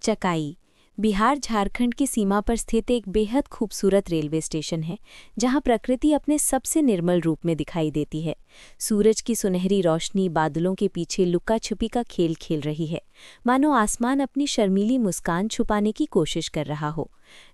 चकाई बिहार झारखंड की सीमा पर स्थित एक बेहद खूबसूरत रेलवे स्टेशन है जहां प्रकृति अपने सबसे निर्मल रूप में दिखाई देती है। सूरज की सुनहरी रोशनी बादलों के पीछे लुका छुपी का खेल खेल रही है, मानो आसमान अपनी शर्मीली मुस्कान छुपाने की कोशिश कर रहा हो।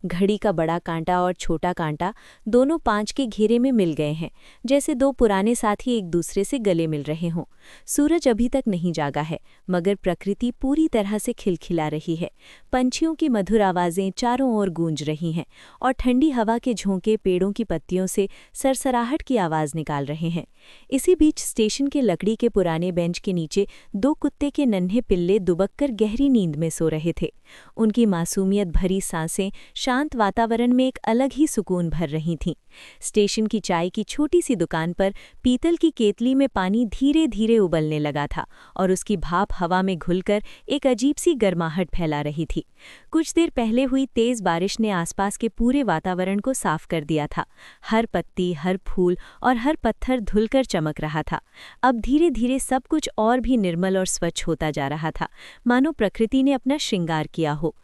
घड़ी का बड़ा कांटा और छोटा कांटा दोनों पांच के घेरे में मिल गए हैं, जैसे दो पुराने साथी एक दूसरे से गले मिल रहे हों। सूरज अभी तक नहीं जागा है, मगर प्रकृति पूरी तरह से खिलखिला रही है। पंछियों की मधुर आवाज़ें चारों ओर गूंज रही हैं और ठंडी हवा के झोंके पेड़ों की पत्तियों से सरसराहट की आवाज़ निकाल रहे हैं। इसी बीच स्टेशन के लकड़ी के पुराने बेंच के नीचे दो कुत्ते के नन्हे पिल्ले दुबककर गहरी नींद में सो रहे थे। उनकी मासूमियत भरी सांसें शांत वातावरण में एक अलग ही सुकून भर रही थीं। स्टेशन की चाय की छोटी सी दुकान पर पीतल की केतली में पानी धीरे धीरे उबलने लगा था और उसकी भाप हवा में घुलकर एक अजीब सी गर्माहट फैला रही थी। कुछ देर पहले हुई तेज बारिश ने आसपास के पूरे वातावरण को साफ कर दिया था। हर पत्ती, हर फूल और हर पत्थर धुलकर चमक रहा था। अब धीरे धीरे सब कुछ और भी निर्मल और स्वच्छ होता जा रहा था, मानो प्रकृति ने अपना श्रृंगार किया हो।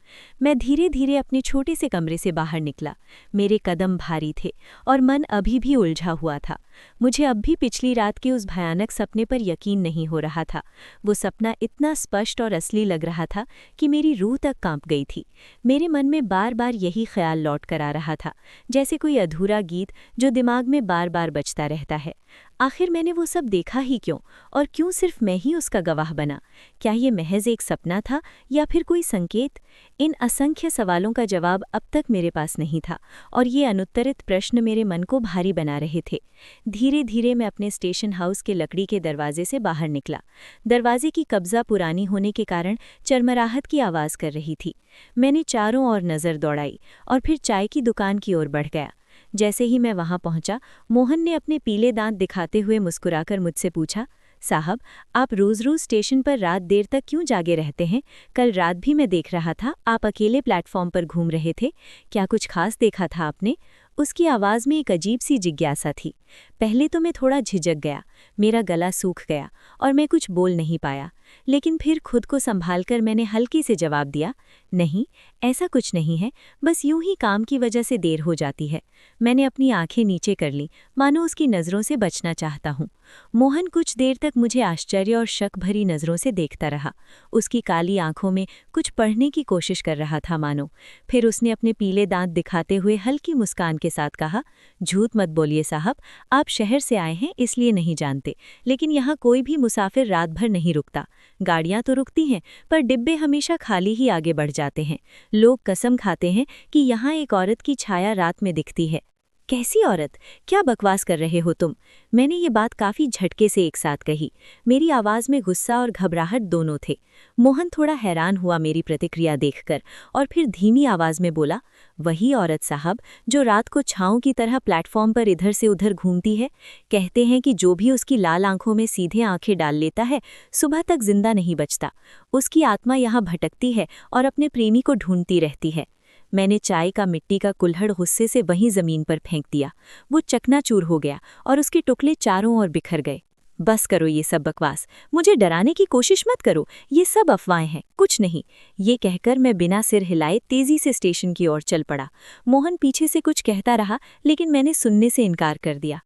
मैं धीरे धीरे अपने छोटे से कमरे से बाहर निकला। मेरे कदम भारी थे और मन अभी भी उलझा हुआ था। मुझे अब भी पिछली रात के उस भयानक सपने पर यकीन नहीं हो रहा था। वो सपना इतना स्पष्ट और असली लग रहा था कि मेरी रूह तक कांप गई थी। मेरे मन में बार बार यही ख्याल लौट कर आ रहा था, जैसे कोई अधूरा गीत जो दिमाग में बार बार बजता रहता है। आखिर मैंने वो सब देखा ही क्यों, और क्यों सिर्फ मैं ही उसका गवाह बना? क्या ये महज एक सपना था या फिर कोई संकेत? इन असंख्य सवालों का जवाब अब तक मेरे पास नहीं था और ये अनुत्तरित प्रश्न मेरे मन को भारी बना रहे थे। धीरे धीरे मैं अपने स्टेशन हाउस के लकड़ी के दरवाजे से बाहर निकला। दरवाजे की कब्जा पुरानी होने के कारण चरमराहट की आवाज़ कर रही थी। मैंने चारों ओर नज़र दौड़ाई और फिर चाय की दुकान की ओर बढ़ गया। जैसे ही मैं वहां पहुंचा, मोहन ने अपने पीले दांत दिखाते हुए मुस्कुराकर मुझसे पूछा, साहब, आप रोज़ स्टेशन पर रात देर तक क्यों जागे रहते हैं? कल रात भी मैं देख रहा था आप अकेले प्लेटफॉर्म पर घूम रहे थे। क्या कुछ खास देखा था आपने? उसकी आवाज़ में एक अजीब सी जिज्ञासा थी। पहले तो मैं थोड़ा झिझक गया, मेरा गला सूख गया और मैं कुछ बोल नहीं पाया। लेकिन फिर खुद को संभालकर मैंने हल्के से जवाब दिया, नहीं, ऐसा कुछ नहीं है, बस यूं ही काम की वजह से देर हो जाती है। मैंने अपनी आंखें नीचे कर ली, मानो उसकी नज़रों से बचना चाहता हूँ। मोहन कुछ देर तक मुझे आश्चर्य और शक भरी नज़रों से देखता रहा। उसकी काली आंखों में कुछ पढ़ने की कोशिश कर रहा था मानो। फिर उसने अपने पीले दांत दिखाते हुए हल्की मुस्कान के साथ कहा, झूठ मत बोलिए साहब, आप शहर से आए हैं इसलिए नहीं जानते, लेकिन यहाँ कोई भी मुसाफिर रात भर नहीं रुकता। गाड़ियाँ तो रुकती हैं, पर डिब्बे हमेशा खाली ही आगे बढ़ जाते हैं। लोग कसम खाते हैं कि यहाँ एक औरत की छाया रात में दिखती है। कैसी औरत? क्या बकवास कर रहे हो तुम? मैंने ये बात काफ़ी झटके से एक साथ कही। मेरी आवाज़ में गुस्सा और घबराहट दोनों थे। मोहन थोड़ा हैरान हुआ मेरी प्रतिक्रिया देखकर और फिर धीमी आवाज़ में बोला, वही औरत साहब, जो रात को छाँव की तरह प्लेटफॉर्म पर इधर से उधर घूमती है। कहते हैं कि जो भी उसकी लाल आंखों में सीधे आंखें डाल लेता है, सुबह तक जिंदा नहीं बचता। उसकी आत्मा यहाँ भटकती है और अपने प्रेमी को ढूंढती रहती है। मैंने चाय का मिट्टी का कुल्हड़ गुस्से से वहीं ज़मीन पर फेंक दिया। वो चकनाचूर हो गया और उसके टुकड़े चारों ओर बिखर गए। बस करो ये सब बकवास, मुझे डराने की कोशिश मत करो, ये सब अफवाहें हैं, कुछ नहीं। ये कहकर मैं बिना सिर हिलाए तेजी से स्टेशन की ओर चल पड़ा। मोहन पीछे से कुछ कहता रहा, लेकिन मैंने सुनने से इनकार कर दिया।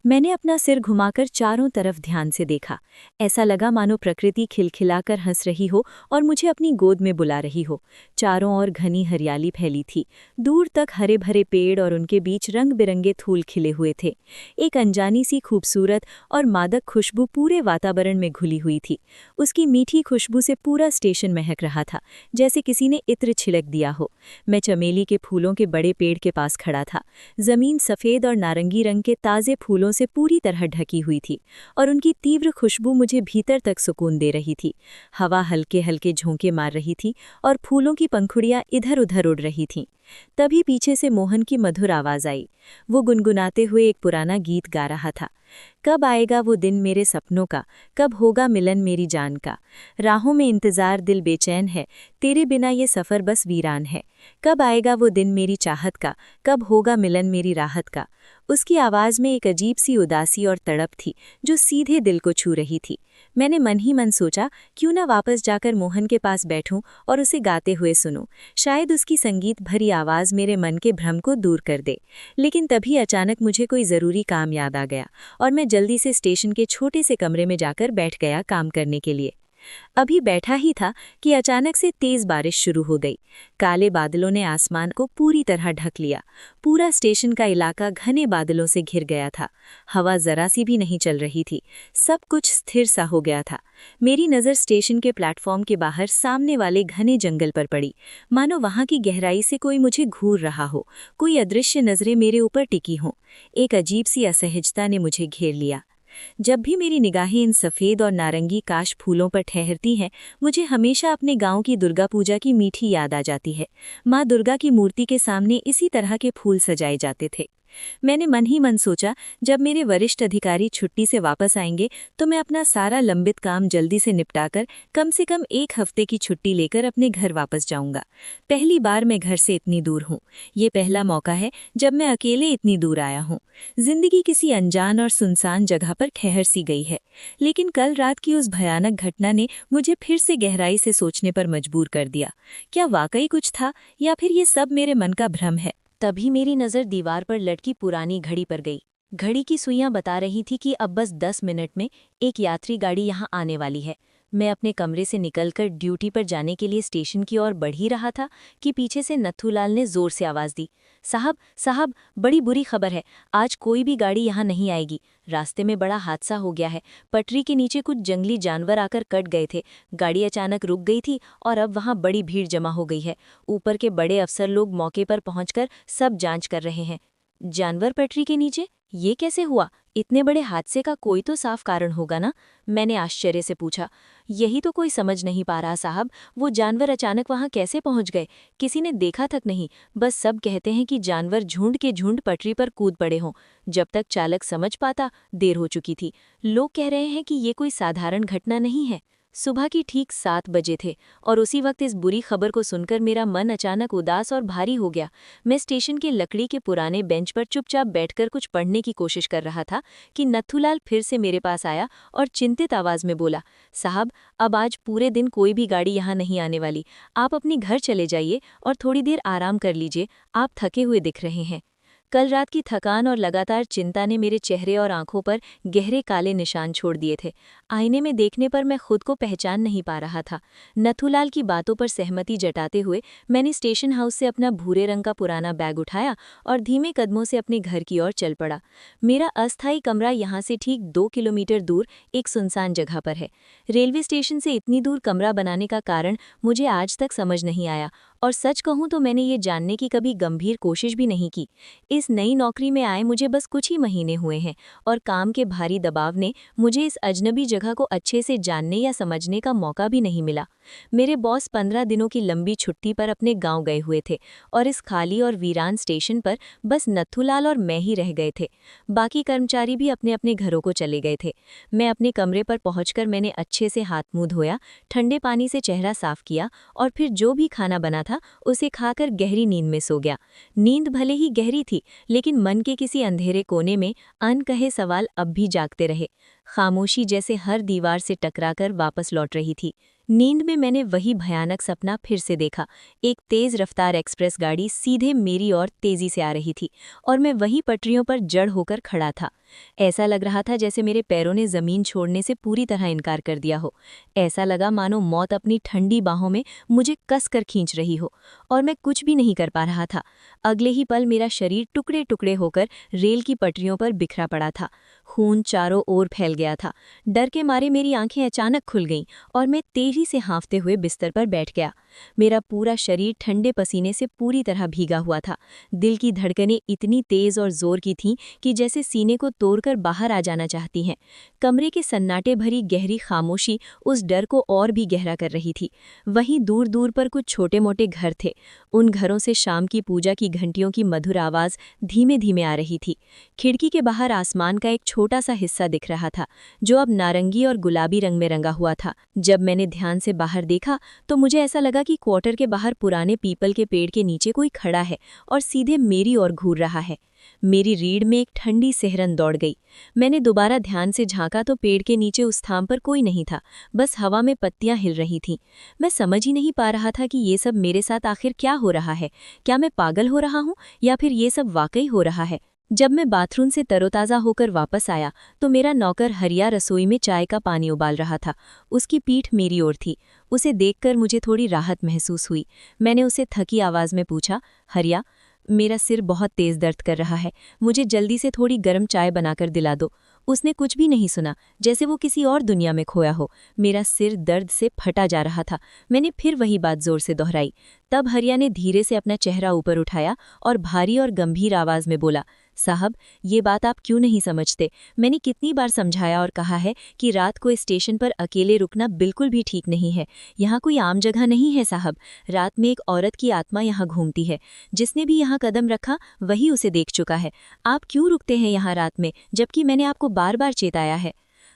मैंने अपना सिर घुमाकर चारों तरफ ध्यान से देखा। ऐसा लगा मानो प्रकृति खिलखिलाकर हंस रही हो और मुझे अपनी गोद में बुला रही हो। चारों ओर घनी हरियाली फैली थी। दूर तक हरे भरे पेड़ और उनके बीच रंग बिरंगे फूल खिले हुए थे। एक अनजानी सी खूबसूरत और मादक खुशबू पूरे वातावरण में घुली हुई थी। उसकी मीठी खुशबू से पूरा स्टेशन महक रहा था, जैसे किसी ने इत्र छिड़क दिया हो। मैं चमेली के फूलों के बड़े पेड़ के पास खड़ा था। जमीन सफ़ेद और नारंगी रंग के ताज़े फूलों से पूरी तरह ढकी हुई थी और उनकी तीव्र खुशबू मुझे भीतर तक सुकून दे रही थी। हवा हल्के हल्के झोंके मार रही थी और फूलों की पंखुड़ियां इधर उधर उड़ रही थीं। तभी पीछे से मोहन की मधुर आवाज़ आई। वो गुनगुनाते हुए एक पुराना गीत गा रहा था। कब आएगा वो दिन मेरे सपनों का, कब होगा मिलन मेरी जान का। राहों में इंतज़ार दिल बेचैन है, तेरे बिना ये सफ़र बस वीरान है। कब आएगा वो दिन मेरी चाहत का, कब होगा मिलन मेरी राहत का। उसकी आवाज़ में एक अजीब सी उदासी और तड़प थी जो सीधे दिल को छू रही थी। मैंने मन ही मन सोचा, क्यों ना वापस जाकर मोहन के पास बैठूं और उसे गाते हुए सुनूं। शायद उसकी संगीत भरी आवाज़ मेरे मन के भ्रम को दूर कर दे। लेकिन तभी अचानक मुझे कोई ज़रूरी काम याद आ गया और मैं जल्दी से स्टेशन के छोटे से कमरे में जाकर बैठ गया काम करने के लिए। अभी बैठा ही था कि अचानक से तेज बारिश शुरू हो गई। काले बादलों ने आसमान को पूरी तरह ढक लिया। पूरा स्टेशन का इलाका घने बादलों से घिर गया था। हवा जरा सी भी नहीं चल रही थी। सब कुछ स्थिर सा हो गया था। मेरी नज़र स्टेशन के प्लेटफॉर्म के बाहर सामने वाले घने जंगल पर पड़ी, मानो वहां की गहराई से कोई मुझे घूर रहा हो, कोई अदृश्य नजरें मेरे ऊपर टिकी हों। एक अजीब सी असहजता ने मुझे घेर लिया। जब भी मेरी निगाहें इन सफ़ेद और नारंगी काश फूलों पर ठहरती हैं, मुझे हमेशा अपने गांव की दुर्गा पूजा की मीठी याद आ जाती है। माँ दुर्गा की मूर्ति के सामने इसी तरह के फूल सजाए जाते थे। मैंने मन ही मन सोचा, जब मेरे वरिष्ठ अधिकारी छुट्टी से वापस आएंगे तो मैं अपना सारा लंबित काम जल्दी से निपटाकर कम से कम 1 हफ्ते की छुट्टी लेकर अपने घर वापस जाऊंगा। पहली बार मैं घर से इतनी दूर हूँ। ये पहला मौका है जब मैं अकेले इतनी दूर आया हूँ। जिंदगी किसी अनजान और सुनसान जगह पर ठहर सी गई है। लेकिन कल रात की उस भयानक घटना ने मुझे फिर से गहराई से सोचने पर मजबूर कर दिया। क्या वाकई कुछ था या फिर ये सब मेरे मन का भ्रम है? तभी मेरी नज़र दीवार पर लटकी पुरानी घड़ी पर गई। घड़ी की सुइयां बता रही थी कि अब बस 10 मिनट में एक यात्री गाड़ी यहां आने वाली है। मैं अपने कमरे से निकलकर ड्यूटी पर जाने के लिए स्टेशन की ओर बढ़ ही रहा था कि पीछे से नथुलाल ने जोर से आवाज़ दी, साहब साहब, बड़ी बुरी खबर है, आज कोई भी गाड़ी यहाँ नहीं आएगी। रास्ते में बड़ा हादसा हो गया है। पटरी के नीचे कुछ जंगली जानवर आकर कट गए थे। गाड़ी अचानक रुक गई थी और अब वहाँ बड़ी भीड़ जमा हो गई है। ऊपर के बड़े अफसर लोग मौके पर पहुंचकर सब जांच कर रहे हैं। जानवर पटरी के नीचे? ये कैसे हुआ? इतने बड़े हादसे का कोई तो साफ कारण होगा ना? मैंने आश्चर्य से पूछा। यही तो कोई समझ नहीं पा रहा साहब, वो जानवर अचानक वहां कैसे पहुंच गए? किसी ने देखा तक नहीं। बस सब कहते हैं कि जानवर झुंड के झुंड पटरी पर कूद पड़े हों। जब तक चालक समझ पाता, देर हो चुकी थी। लोग कह रहे हैं कि ये कोई साधारण घटना नहीं है। सुबह की ठीक 7 बजे थे और उसी वक्त इस बुरी खबर को सुनकर मेरा मन अचानक उदास और भारी हो गया। मैं स्टेशन के लकड़ी के पुराने बेंच पर चुपचाप बैठकर कुछ पढ़ने की कोशिश कर रहा था कि नथुलाल फिर से मेरे पास आया और चिंतित आवाज में बोला, साहब, अब आज पूरे दिन कोई भी गाड़ी यहाँ नहीं आने वाली। आप अपने घर चले जाइए और थोड़ी देर आराम कर लीजिए। आप थके हुए दिख रहे हैं। कल रात की थकान और लगातार चिंता ने मेरे चेहरे और आंखों पर गहरे काले निशान छोड़ दिए थे। आईने में देखने पर मैं खुद को पहचान नहीं पा रहा था। नथुलाल की बातों पर सहमति जताते हुए मैंने स्टेशन हाउस से अपना भूरे रंग का पुराना बैग उठाया और धीमे कदमों से अपने घर की ओर चल पड़ा। मेरा अस्थायी कमरा यहाँ से ठीक 2 किलोमीटर दूर एक सुनसान जगह पर है। रेलवे स्टेशन से इतनी दूर कमरा बनाने का कारण मुझे आज तक समझ नहीं आया और सच कहूँ तो मैंने ये जानने की कभी गंभीर कोशिश भी नहीं की। इस नई नौकरी में आए मुझे बस कुछ ही महीने हुए हैं और काम के भारी दबाव ने मुझे इस अजनबी जगह को अच्छे से जानने या समझने का मौका भी नहीं मिला। मेरे बॉस 15 दिनों की लंबी छुट्टी पर अपने गांव गए हुए थे और इस खाली और वीरान स्टेशन पर बस नथुलाल और मैं ही रह गए थे। बाकी कर्मचारी भी अपने अपने घरों को चले गए थे। मैं अपने कमरे पर पहुंचकर मैंने अच्छे से हाथ मुंह धोया, ठंडे पानी से चेहरा साफ किया और फिर जो भी खाना बना था उसे खाकर गहरी नींद में सो गया। नींद भले ही गहरी थी, लेकिन मन के किसी अंधेरे कोने में अनकहे सवाल अब भी जागते रहे। खामोशी जैसे हर दीवार से टकराकर वापस लौट रही थी। नींद में मैंने वही भयानक सपना फिर से देखा। एक तेज रफ्तार एक्सप्रेस गाड़ी सीधे मेरी ओर तेजी से आ रही थी और मैं वही पटरियों पर जड़ होकर खड़ा था। ऐसा लग रहा था जैसे मेरे पैरों ने जमीन छोड़ने से पूरी तरह इनकार कर दिया हो। ऐसा लगा मानो मौत अपनी ठंडी बाहों में मुझे कसकर खींच रही हो और मैं कुछ भी नहीं कर पा रहा था। अगले ही पल मेरा शरीर टुकड़े टुकड़े होकर रेल की पटरियों पर बिखरा पड़ा था। खून चारों ओर फैल गया था। डर के मारे मेरी आंखें अचानक खुल गईं और मैं तेजी से हाँफते हुए बिस्तर पर बैठ गया। मेरा पूरा शरीर ठंडे पसीने से पूरी तरह भीगा हुआ था। दिल की धड़कनें इतनी तेज और जोर की थीं कि जैसे सीने को तोड़कर बाहर आ जाना चाहती हैं। कमरे के सन्नाटे भरी गहरी खामोशी उस डर को और भी गहरा कर रही थी। वहीं दूर दूर पर कुछ छोटे मोटे घर थे। उन घरों से शाम की पूजा की घंटियों की मधुर आवाज़ धीमे धीमे आ रही थी। खिड़की के बाहर आसमान का एक छोटा सा हिस्सा दिख रहा था, जो अब नारंगी और गुलाबी रंग में रंगा हुआ था। जब मैंने ध्यान ध्यान से बाहर देखा तो मुझे ऐसा लगा कि क्वार्टर के बाहर पुराने पीपल के पेड़ के नीचे कोई खड़ा है और सीधे मेरी ओर घूर रहा है। मेरी रीढ़ में एक ठंडी सिहरन दौड़ गई। मैंने दोबारा ध्यान से झांका तो पेड़ के नीचे उस स्थान पर कोई नहीं था, बस हवा में पत्तियां हिल रही थीं। मैं समझ ही नहीं पा रहा था कि ये सब मेरे साथ आखिर क्या हो रहा है। क्या मैं पागल हो रहा हूँ या फिर ये सब वाकई हो रहा है? जब मैं बाथरूम से तरोताज़ा होकर वापस आया तो मेरा नौकर हरिया रसोई में चाय का पानी उबाल रहा था। उसकी पीठ मेरी ओर थी। उसे देखकर मुझे थोड़ी राहत महसूस हुई। मैंने उसे थकी आवाज़ में पूछा, हरिया, मेरा सिर बहुत तेज़ दर्द कर रहा है, मुझे जल्दी से थोड़ी गर्म चाय बनाकर दिला दो। उसने कुछ भी नहीं सुना, जैसे वो किसी और दुनिया में खोया हो। मेरा सिर दर्द से फटा जा रहा था। मैंने फिर वही बात जोर से दोहराई। तब हरिया ने धीरे से अपना चेहरा ऊपर उठाया और भारी और गंभीर आवाज़ में बोला, साहब, ये बात आप क्यों नहीं समझते? मैंने कितनी बार समझाया और कहा है कि रात को स्टेशन पर अकेले रुकना बिल्कुल भी ठीक नहीं है। यहाँ कोई आम जगह नहीं है साहब। रात में एक औरत की आत्मा यहाँ घूमती है। जिसने भी यहाँ कदम रखा वही उसे देख चुका है। आप क्यों रुकते हैं यहाँ रात में, जबकि मैंने आपको बार बार चेताया है?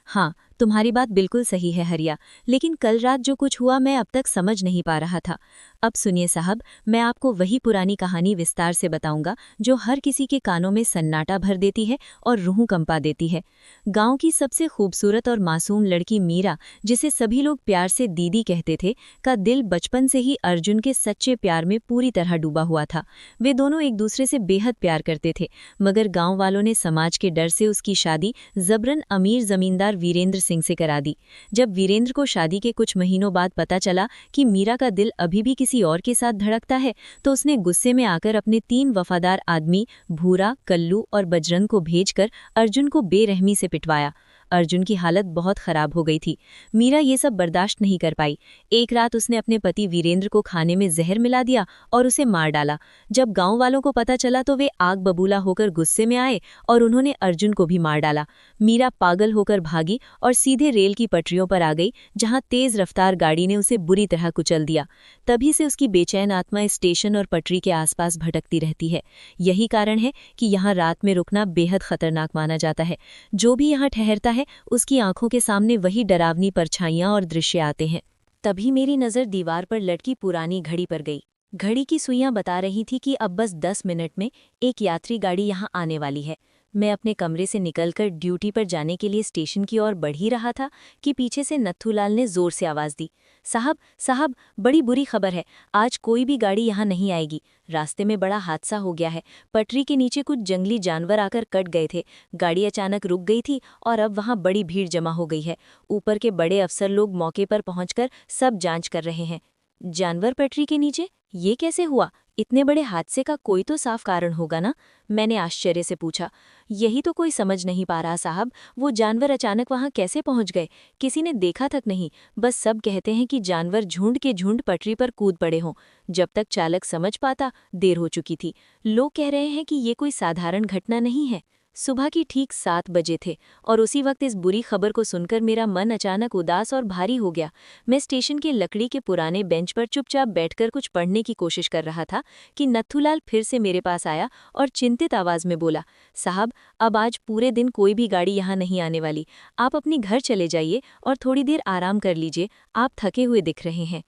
हाँ, तुम्हारी बात बिल्कुल सही है हरिया, लेकिन कल रात जो कुछ हुआ मैं अब तक समझ नहीं पा रहा था। अब सुनिए साहब, मैं आपको वही पुरानी कहानी विस्तार से बताऊंगा जो हर किसी के कानों में सन्नाटा भर देती है और रूह कंपा देती है। गांव की सबसे खूबसूरत और मासूम लड़की मीरा, जिसे सभी लोग प्यार से दीदी कहते थे, का दिल बचपन से ही अर्जुन के सच्चे प्यार में पूरी तरह डूबा हुआ था। वे दोनों एक दूसरे से बेहद प्यार करते थे, मगर गाँव वालों ने समाज के डर से उसकी शादी जबरन अमीर जमींदार वीरेंद्र सिंह से करा दी। जब वीरेंद्र को शादी के कुछ महीनों बाद पता चला कि मीरा का दिल अभी भी किसी और के साथ धड़कता है, तो उसने गुस्से में आकर अपने 3 वफादार आदमी भूरा, कल्लू और बजरंग को भेजकर अर्जुन को बेरहमी से पिटवाया। अर्जुन की हालत बहुत खराब हो गई थी। मीरा ये सब बर्दाश्त नहीं कर पाई। एक रात उसने अपने पति वीरेंद्र को खाने में जहर मिला दिया और उसे मार डाला। जब गांव वालों को पता चला तो वे आग बबूला होकर गुस्से में आए और उन्होंने अर्जुन को भी मार डाला। मीरा पागल होकर भागी और सीधे रेल की पटरियों पर आ गई, जहां तेज रफ्तार गाड़ी ने उसे बुरी तरह कुचल दिया। तभी से उसकी बेचैन आत्मा स्टेशन और पटरी के आसपास भटकती रहती है। यही कारण है कि यहाँ रात में रुकना बेहद खतरनाक माना जाता है। जो भी यहाँ ठहरता है उसकी आंखों के सामने वही डरावनी परछाइयां और दृश्य आते हैं। तभी मेरी नज़र दीवार पर लटकी पुरानी घड़ी पर गई। घड़ी की सुइयां बता रही थी कि अब बस 10 मिनट में एक यात्री गाड़ी यहाँ आने वाली है। मैं अपने कमरे से निकलकर ड्यूटी पर जाने के लिए स्टेशन की ओर बढ़ ही रहा था कि पीछे से नत्थूलाल ने जोर से आवाज़ दी, साहब साहब, बड़ी बुरी खबर है, आज कोई भी गाड़ी यहाँ नहीं आएगी। रास्ते में बड़ा हादसा हो गया है। पटरी के नीचे कुछ जंगली जानवर आकर कट गए थे। गाड़ी अचानक रुक गई थी और अब वहाँ बड़ी भीड़ जमा हो गई है। ऊपर के बड़े अफसर लोग मौके पर पहुंचकर सब जांच कर रहे हैं। जानवर पटरी के नीचे? ये कैसे हुआ? इतने बड़े हादसे का कोई तो साफ कारण होगा ना? मैंने आश्चर्य से पूछा। यही तो कोई समझ नहीं पा रहा साहब, वो जानवर अचानक वहां कैसे पहुंच गए? किसी ने देखा तक नहीं, बस सब कहते हैं कि जानवर झुंड के झुंड पटरी पर कूद पड़े हों। जब तक चालक समझ पाता देर हो चुकी थी। लोग कह रहे हैं कि ये कोई साधारण घटना नहीं है। सुबह की ठीक 7 बजे थे और उसी वक्त इस बुरी खबर को सुनकर मेरा मन अचानक उदास और भारी हो गया। मैं स्टेशन के लकड़ी के पुराने बेंच पर चुपचाप बैठकर कुछ पढ़ने की कोशिश कर रहा था कि नत्थूलाल फिर से मेरे पास आया और चिंतित आवाज में बोला, साहब, अब आज पूरे दिन कोई भी गाड़ी यहाँ नहीं आने वाली। आप अपनी घर चले जाइए और थोड़ी देर आराम कर लीजिए, आप थके हुए दिख रहे हैं।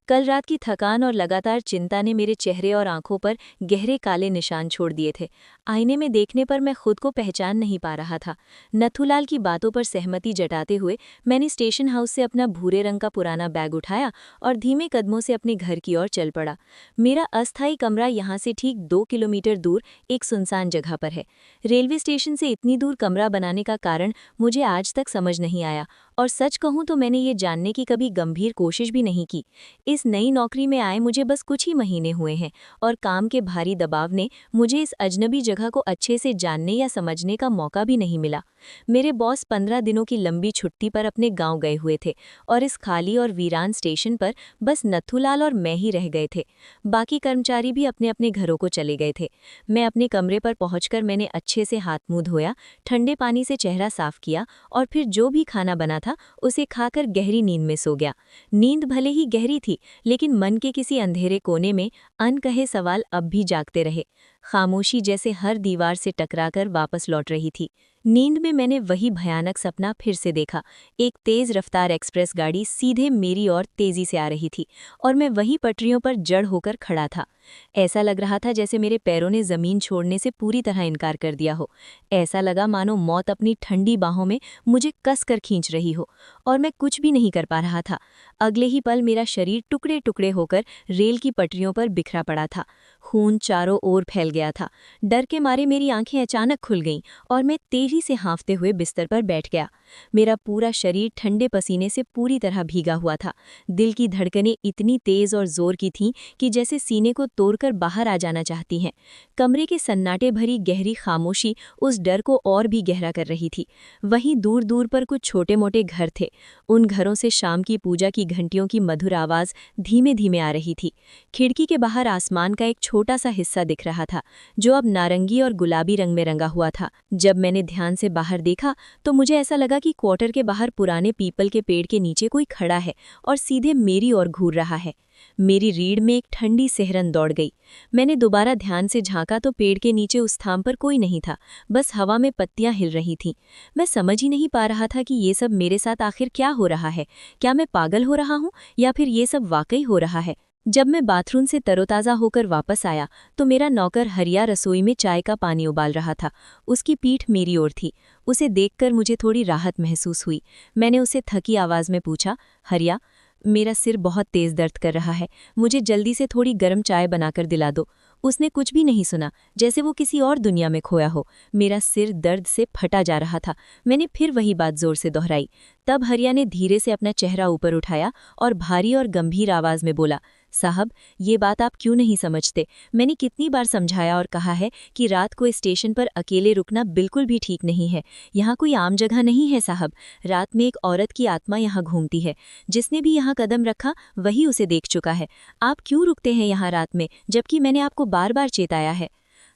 कल रात की थकान और लगातार चिंता ने मेरे चेहरे और आंखों पर गहरे काले निशान छोड़ दिए थे। आईने में देखने पर मैं खुद को पहचान नहीं पा रहा था। नथुलाल की बातों पर सहमति जताते हुए मैंने स्टेशन हाउस से अपना भूरे रंग का पुराना बैग उठाया और धीमे कदमों से अपने घर की ओर चल पड़ा। मेरा अस्थायी कमरा यहाँ से ठीक 2 किलोमीटर दूर एक सुनसान जगह पर है। रेलवे स्टेशन से इतनी दूर कमरा बनाने का कारण मुझे आज तक समझ नहीं आया और सच कहूँ तो मैंने ये जानने की कभी गंभीर कोशिश भी नहीं की। इस नई नौकरी में आए मुझे बस कुछ ही महीने हुए हैं और काम के भारी दबाव ने मुझे इस अजनबी जगह को अच्छे से जानने या समझने का मौका भी नहीं मिला। मेरे बॉस 15 दिनों की लंबी छुट्टी पर अपने गांव गए हुए थे और इस खाली और वीरान स्टेशन पर बस नथुलाल और मैं ही रह गए थे। बाकी कर्मचारी भी अपने अपने घरों को चले गए थे। मैं अपने कमरे पर पहुंचकर मैंने अच्छे से हाथ मुंह धोया, ठंडे पानी से चेहरा साफ किया और फिर जो भी खाना बना था था, उसे खाकर गहरी नींद में सो गया। नींद भले ही गहरी थी, लेकिन मन के किसी अंधेरे कोने में अनकहे सवाल अब भी जागते रहे। खामोशी जैसे हर दीवार से टकराकर वापस लौट रही थी। नींद में मैंने वही भयानक सपना फिर से देखा। एक तेज रफ्तार एक्सप्रेस गाड़ी सीधे मेरी ओर तेजी से आ रही थी और मैं वही पटरियों पर जड़ होकर खड़ा था। ऐसा लग रहा था जैसे मेरे पैरों ने जमीन छोड़ने से पूरी तरह इनकार कर दिया हो। ऐसा लगा मानो मौत अपनी ठंडी बाहों में मुझे कस कर खींच रही हो और मैं कुछ भी नहीं कर पा रहा था। अगले ही पल मेरा शरीर टुकड़े टुकड़े होकर रेल की पटरियों पर बिखरा पड़ा था। खून चारों ओर फैल गया था। डर के मारे मेरी आंखें अचानक खुल गईं और मैं तेजी से हाँफते हुए बिस्तर पर बैठ गया। मेरा पूरा शरीर ठंडे पसीने से पूरी तरह भीगा हुआ था। दिल की धड़कनें इतनी तेज और जोर की थीं कि जैसे सीने को तोड़कर बाहर आ जाना चाहती हैं। कमरे के सन्नाटे भरी गहरी खामोशी उस डर को और भी गहरा कर रही थी। वहीं दूर दूर पर कुछ छोटे मोटे घर थे। उन घरों से शाम की पूजा की घंटियों की मधुर आवाज़ धीमे धीमे आ रही थी। खिड़की के बाहर आसमान का एक छोटा सा हिस्सा दिख रहा था, जो अब नारंगी और गुलाबी रंग में रंगा हुआ था। जब मैंने ध्यान से बाहर देखा तो मुझे ऐसा लगा कि क्वार्टर के बाहर पुराने पीपल के पेड़ के नीचे कोई खड़ा है और सीधे मेरी ओर घूर रहा है। मेरी रीढ़ में एक ठंडी सिहरन दौड़ गई। मैंने दोबारा ध्यान से झांका तो पेड़ के नीचे उस स्थान पर कोई नहीं था, बस हवा में पत्तियां हिल रही थीं। मैं समझ ही नहीं पा रहा था कि ये सब मेरे साथ आखिर क्या हो रहा है। क्या मैं पागल हो रहा हूँ या फिर ये सब वाकई हो रहा है? जब मैं बाथरूम से तरोताज़ा होकर वापस आया तो मेरा नौकर हरिया रसोई में चाय का पानी उबाल रहा था। उसकी पीठ मेरी ओर थी। उसे देखकर मुझे थोड़ी राहत महसूस हुई। मैंने उसे थकी आवाज़ में पूछा, हरिया, मेरा सिर बहुत तेज़ दर्द कर रहा है, मुझे जल्दी से थोड़ी गर्म चाय बनाकर दिला दो। उसने कुछ भी नहीं सुना, जैसे वो किसी और दुनिया में खोया हो। मेरा सिर दर्द से फटा जा रहा था। मैंने फिर वही बात जोर से दोहराई। तब हरिया ने धीरे से अपना चेहरा ऊपर उठाया और भारी और गंभीर आवाज़ में बोला, साहब, ये बात आप क्यों नहीं समझते? मैंने कितनी बार समझाया और कहा है कि रात को स्टेशन पर अकेले रुकना बिल्कुल भी ठीक नहीं है। यहाँ कोई आम जगह नहीं है साहब। रात में एक औरत की आत्मा यहाँ घूमती है। जिसने भी यहाँ कदम रखा वही उसे देख चुका है। आप क्यों रुकते हैं यहाँ रात में, जबकि मैंने आपको बार बार चेताया है?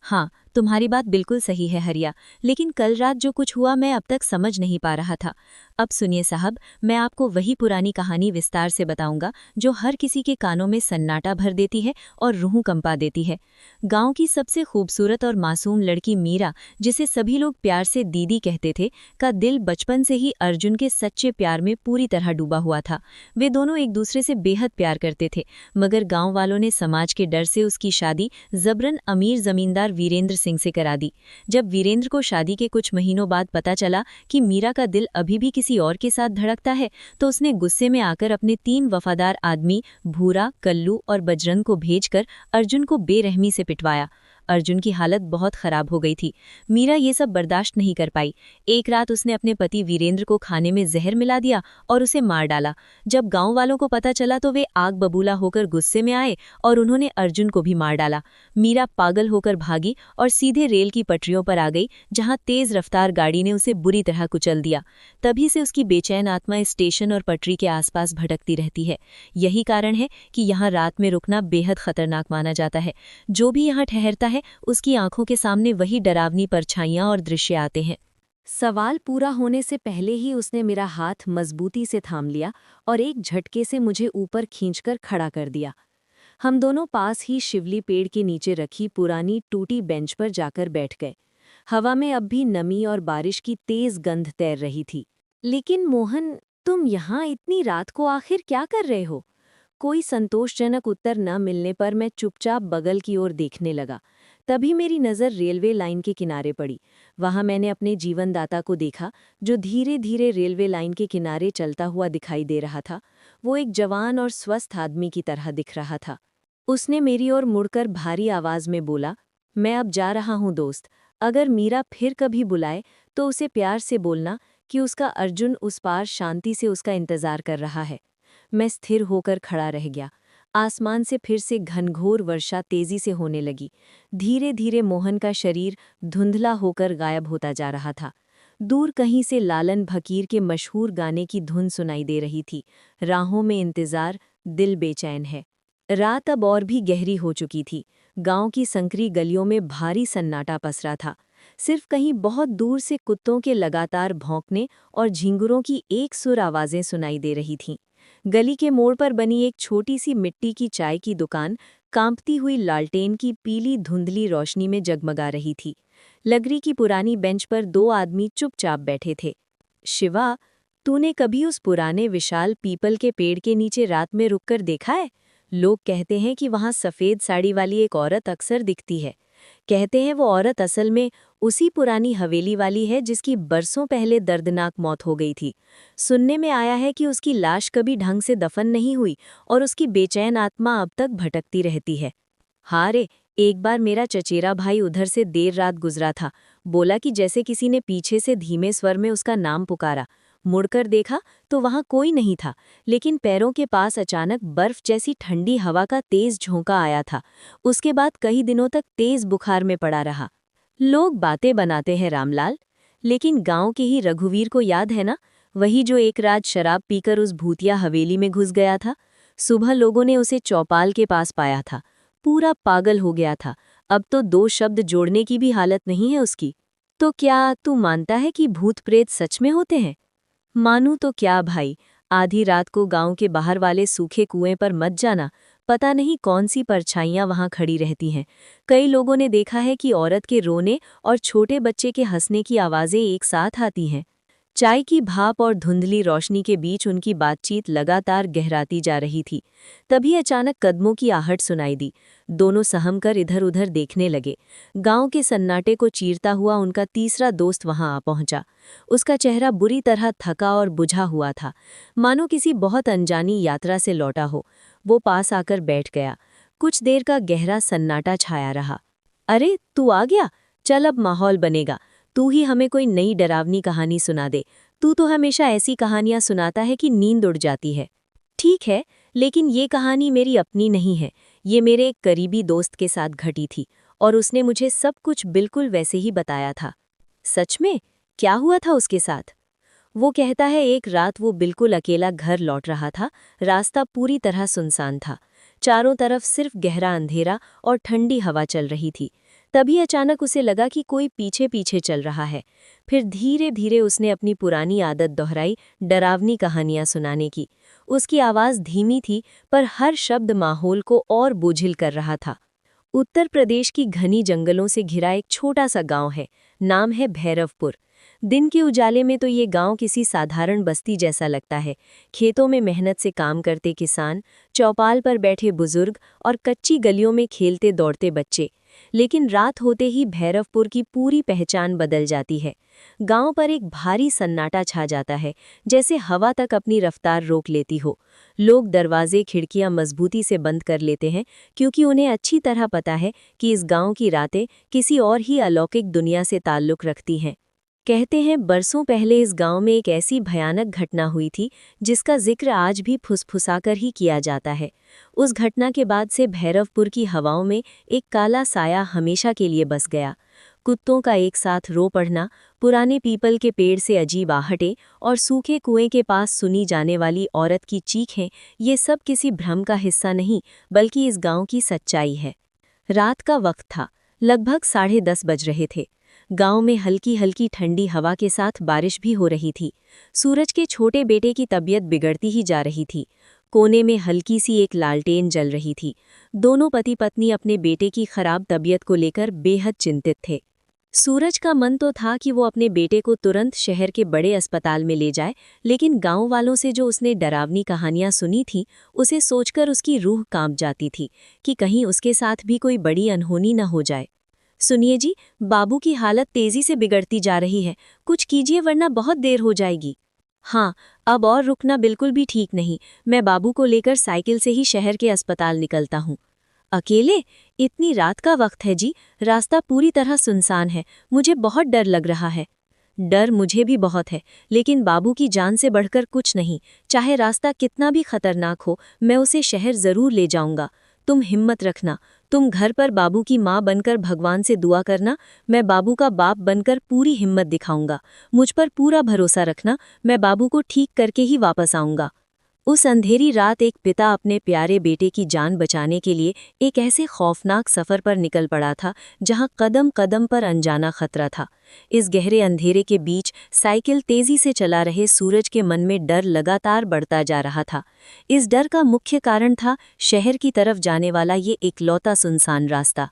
हाँ, तुम्हारी बात बिल्कुल सही है हरिया, लेकिन कल रात जो कुछ हुआ मैं अब तक समझ नहीं पा रहा था। अब सुनिए साहब, मैं आपको वही पुरानी कहानी विस्तार से बताऊंगा जो हर किसी के कानों में सन्नाटा भर देती है और रूह कंपा देती है। गांव की सबसे खूबसूरत और मासूम लड़की मीरा, जिसे सभी लोग प्यार से दीदी कहते थे, का दिल बचपन से ही अर्जुन के सच्चे प्यार में पूरी तरह डूबा हुआ था। वे दोनों एक दूसरे से बेहद प्यार करते थे, मगर गाँव वालों ने समाज के डर से उसकी शादी जबरन अमीर जमींदार वीरेंद्र सिंह से करा दी। जब वीरेंद्र को शादी के कुछ महीनों बाद पता चला कि मीरा का दिल अभी भी किसी और के साथ धड़कता है, तो उसने गुस्से में आकर अपने 3 वफादार आदमी भूरा, कल्लू और बजरंग को भेजकर अर्जुन को बेरहमी से पिटवाया। अर्जुन की हालत बहुत खराब हो गई थी। मीरा ये सब बर्दाश्त नहीं कर पाई। एक रात उसने अपने पति वीरेंद्र को खाने में जहर मिला दिया और उसे मार डाला। जब गांव वालों को पता चला तो वे आग बबूला होकर गुस्से में आए और उन्होंने अर्जुन को भी मार डाला। मीरा पागल होकर भागी और सीधे रेल की पटरियों पर आ गई, जहां तेज रफ्तार गाड़ी ने उसे बुरी तरह कुचल दिया। तभी से उसकी बेचैन आत्मा स्टेशन और पटरी के आसपास भटकती रहती है। यही कारण है कि यहाँ रात में रुकना बेहद खतरनाक माना जाता है। जो भी यहाँ ठहरता है उसकी आंखों के सामने वही डरावनी परछाइयां और दृश्य आते हैं। सवाल पूरा होने से पहले ही उसने मेरा हाथ मजबूती से थाम लिया और एक झटके से मुझे ऊपर खींचकर खड़ा कर दिया। हम दोनों पास ही शिवली पेड़ के नीचे रखी पुरानी टूटी बेंच पर जाकर बैठ गए। हवा में अब भी नमी और बारिश की तेज गंध तैर रही थी। लेकिन मोहन, तुम यहाँ इतनी रात को आखिर क्या कर रहे हो? कोई संतोषजनक उत्तर न मिलने पर मैं चुपचाप बगल की ओर देखने लगा। तभी मेरी नज़र रेलवे लाइन के किनारे पड़ी। वहां मैंने अपने जीवनदाता को देखा, जो धीरे धीरे रेलवे लाइन के किनारे चलता हुआ दिखाई दे रहा था। वो एक जवान और स्वस्थ आदमी की तरह दिख रहा था। उसने मेरी ओर मुड़कर भारी आवाज में बोला, मैं अब जा रहा हूं दोस्त। अगर मीरा फिर कभी बुलाए तो उसे प्यार से बोलना कि उसका अर्जुन उस पार शांति से उसका इंतजार कर रहा है। मैं स्थिर होकर खड़ा रह गया। आसमान से फिर से घनघोर वर्षा तेजी से होने लगी। धीरे धीरे मोहन का शरीर धुंधला होकर गायब होता जा रहा था। दूर कहीं से लालन फकीर के मशहूर गाने की धुन सुनाई दे रही थी, राहों में इंतजार, दिल बेचैन है। रात अब और भी गहरी हो चुकी थी। गांव की संकरी गलियों में भारी सन्नाटा पसरा था। सिर्फ कहीं बहुत दूर से कुत्तों के लगातार भौंकने और झिंगुरों की एक सुर आवाजें सुनाई दे रही थीं। गली के मोड़ पर बनी एक छोटी सी मिट्टी की चाय की दुकान कांपती हुई लालटेन की पीली धुंधली रोशनी में जगमगा रही थी। लकड़ी की पुरानी बेंच पर दो आदमी चुपचाप बैठे थे। शिवा, तूने कभी उस पुराने विशाल पीपल के पेड़ के नीचे रात में रुककर देखा है? लोग कहते हैं कि वहां सफेद साड़ी वाली एक औरत अक्सर दिखती है। कहते हैं वो औरत असल में उसी पुरानी हवेली वाली है जिसकी बरसों पहले दर्दनाक मौत हो गई थी। सुनने में आया है कि उसकी लाश कभी ढंग से दफन नहीं हुई और उसकी बेचैन आत्मा अब तक भटकती रहती है। हाँ रे, एक बार मेरा चचेरा भाई उधर से देर रात गुजरा था। बोला कि जैसे किसी ने पीछे से धीमे स्वर में उसका नाम पुकारा। मुड़कर देखा तो वहां कोई नहीं था, लेकिन पैरों के पास अचानक बर्फ जैसी ठंडी हवा का तेज झोंका आया था। उसके बाद कई दिनों तक तेज बुखार में पड़ा रहा। लोग बातें बनाते हैं रामलाल, लेकिन गांव के ही रघुवीर को याद है ना, वही जो एक रात शराब पीकर उस भूतिया हवेली में घुस गया था। सुबह लोगों ने उसे चौपाल के पास पाया था। पूरा पागल हो गया था। अब तो दो शब्द जोड़ने की भी हालत नहीं है उसकी। तो क्या तू मानता है कि भूत प्रेत सच में होते हैं? मानू तो क्या भाई, आधी रात को गांव के बाहर वाले सूखे कुएं पर मत जाना। पता नहीं कौन सी परछाइयां वहां खड़ी रहती हैं। कई लोगों ने देखा है कि औरत के रोने और छोटे बच्चे के हंसने की आवाजें एक साथ आती हैं। चाय की भाप और धुंधली रोशनी के बीच उनकी बातचीत लगातार गहराती जा रही थी। तभी अचानक कदमों की आहट सुनाई दी। दोनों सहम कर इधर उधर देखने लगे। गांव के सन्नाटे को चीरता हुआ उनका तीसरा दोस्त वहां आ पहुंचा। उसका चेहरा बुरी तरह थका और बुझा हुआ था, मानो किसी बहुत अनजानी यात्रा से लौटा हो। वो पास आकर बैठ गया। कुछ देर का गहरा सन्नाटा छाया रहा। अरे, तू आ गया? चल अब माहौल बनेगा। तू ही हमें कोई नई डरावनी कहानी सुना दे। तू तो हमेशा ऐसी कहानियां सुनाता है कि नींद उड़ जाती है। ठीक है, लेकिन ये कहानी मेरी अपनी नहीं है। ये मेरे एक करीबी दोस्त के साथ घटी थी और उसने मुझे सब कुछ बिल्कुल वैसे ही बताया था। सच में? क्या हुआ था उसके साथ? वो कहता है एक रात वो बिल्कुल अकेला घर लौट रहा था। रास्ता पूरी तरह सुनसान था। चारों तरफ सिर्फ गहरा अंधेरा और ठंडी हवा चल रही थी। तभी अचानक उसे लगा कि कोई पीछे पीछे चल रहा है। फिर धीरे धीरे उसने अपनी पुरानी आदत दोहराई, डरावनी कहानियां सुनाने की। उसकी आवाज़ धीमी थी, पर हर शब्द माहौल को और बोझिल कर रहा था। उत्तर प्रदेश की घनी जंगलों से घिरा एक छोटा सा गांव है। नाम है भैरवपुर। दिन के उजाले में तो ये गांव किसी साधारण बस्ती जैसा लगता है। खेतों में मेहनत से काम करते किसान, चौपाल पर बैठे बुजुर्ग और कच्ची गलियों में खेलते दौड़ते बच्चे। लेकिन रात होते ही भैरवपुर की पूरी पहचान बदल जाती है। गांव पर एक भारी सन्नाटा छा जाता है, जैसे हवा तक अपनी रफ्तार रोक लेती हो। लोग दरवाजे खिड़कियां मजबूती से बंद कर लेते हैं, क्योंकि उन्हें अच्छी तरह पता है कि इस गांव की रातें किसी और ही अलौकिक दुनिया से ताल्लुक रखती हैं। कहते हैं बरसों पहले इस गांव में एक ऐसी भयानक घटना हुई थी जिसका जिक्र आज भी फुसफुसाकर ही किया जाता है। उस घटना के बाद से भैरवपुर की हवाओं में एक काला साया हमेशा के लिए बस गया। कुत्तों का एक साथ रो पड़ना, पुराने पीपल के पेड़ से अजीब आहटें और सूखे कुएं के पास सुनी जाने वाली औरत की चीखें, ये सब किसी भ्रम का हिस्सा नहीं बल्कि इस गांव की सच्चाई है। रात का वक्त था। लगभग 10:30 बज रहे थे। गांव में हल्की हल्की ठंडी हवा के साथ बारिश भी हो रही थी। सूरज के छोटे बेटे की तबीयत बिगड़ती ही जा रही थी। कोने में हल्की सी एक लालटेन जल रही थी। दोनों पति पत्नी अपने बेटे की खराब तबीयत को लेकर बेहद चिंतित थे। सूरज का मन तो था कि वो अपने बेटे को तुरंत शहर के बड़े अस्पताल में ले जाए, लेकिन गांव वालों से जो उसने डरावनी कहानियां सुनी थी, उसे सोचकर उसकी रूह कांप जाती थी कि कहीं उसके साथ भी कोई बड़ी अनहोनी न हो जाए। सुनिए जी, बाबू की हालत तेजी से बिगड़ती जा रही है। कुछ कीजिए वरना बहुत देर हो जाएगी। हाँ, अब और रुकना बिल्कुल भी ठीक नहीं। मैं बाबू को लेकर साइकिल से ही शहर के अस्पताल निकलता हूँ। अकेले? इतनी रात का वक्त है जी, रास्ता पूरी तरह सुनसान है। मुझे बहुत डर लग रहा है। डर मुझे भी बहुत है, लेकिन बाबू की जान से बढ़कर कुछ नहीं। चाहे रास्ता कितना भी खतरनाक हो, मैं उसे शहर जरूर ले जाऊंगा। तुम हिम्मत रखना। तुम घर पर बाबू की माँ बनकर भगवान से दुआ करना। मैं बाबू का बाप बनकर पूरी हिम्मत दिखाऊंगा। मुझ पर पूरा भरोसा रखना। मैं बाबू को ठीक करके ही वापस आऊंगा। उस अंधेरी रात एक पिता अपने प्यारे बेटे की जान बचाने के लिए एक ऐसे खौफनाक सफर पर निकल पड़ा था जहां कदम कदम पर अनजाना खतरा था। इस गहरे अंधेरे के बीच साइकिल तेजी से चला रहे सूरज के मन में डर लगातार बढ़ता जा रहा था। इस डर का मुख्य कारण था शहर की तरफ जाने वाला ये इकलौता सुनसान रास्ता।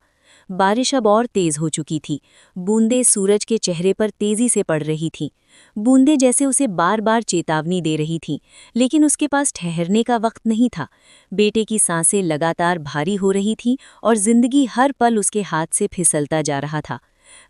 बारिश अब और तेज हो चुकी थी। बूंदें सूरज के चेहरे पर तेजी से पड़ रही थीं। बूंदें जैसे उसे बार बार चेतावनी दे रही थीं, लेकिन उसके पास ठहरने का वक्त नहीं था। बेटे की सांसें लगातार भारी हो रही थीं और जिंदगी हर पल उसके हाथ से फिसलता जा रहा था।